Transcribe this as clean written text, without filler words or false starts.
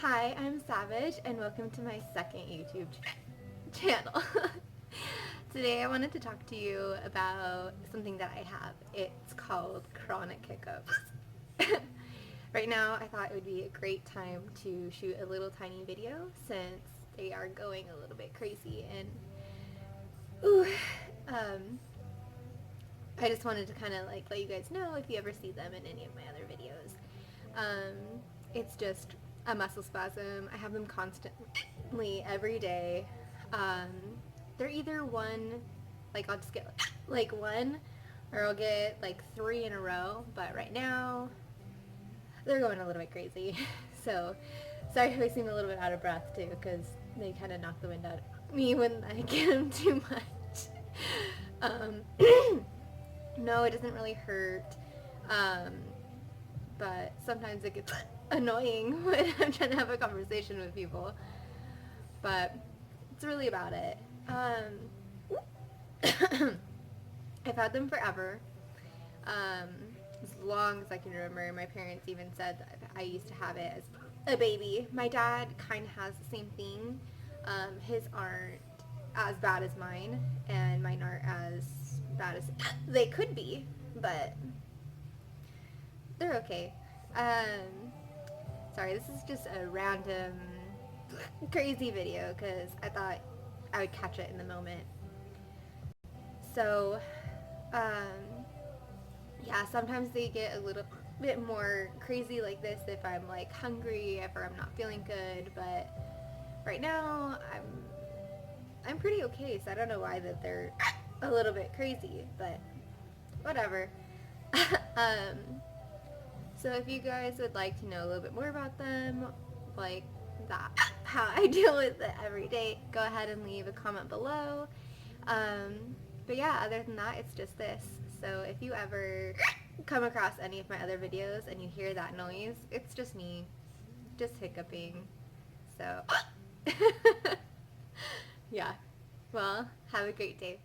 Hi, I'm Savedge, and welcome to my second YouTube channel. Today I wanted to talk to you about something that I have. It's called chronic hiccups. Right now I thought it would be a great time to shoot a little tiny video since they are going a little bit crazy, and I just wanted to kind of like let you guys know if you ever see them in any of my other videos. It's just a muscle spasm. I have them constantly every day. They're either one, like I'll just get like one, or I'll get like 3 in a row, but right now they're going a little bit crazy. So sorry if I seem a little bit out of breath too, because they kind of knock the wind out of me when I get them too much. No, it doesn't really hurt, but sometimes it gets annoying when I'm trying to have a conversation with people, but it's really about it. I've had them forever, as long as I can remember. My parents even said that I used to have it as a baby. My dad kind of has the same thing. His aren't as bad as mine, and mine aren't as bad as they could be, but they're okay. Sorry, this is just a random crazy video because I thought I would catch it in the moment. So, yeah, sometimes they get a little bit more crazy like this if I'm like hungry, if I'm not feeling good, but right now I'm pretty okay, so I don't know why that they're a little bit crazy, but whatever. So if you guys would like to know a little bit more about them, like that, how I deal with it every day, go ahead and leave a comment below. But yeah, other than that, it's just this. So if you ever come across any of my other videos and you hear that noise, it's just me, just hiccuping. So, yeah. Well, have a great day.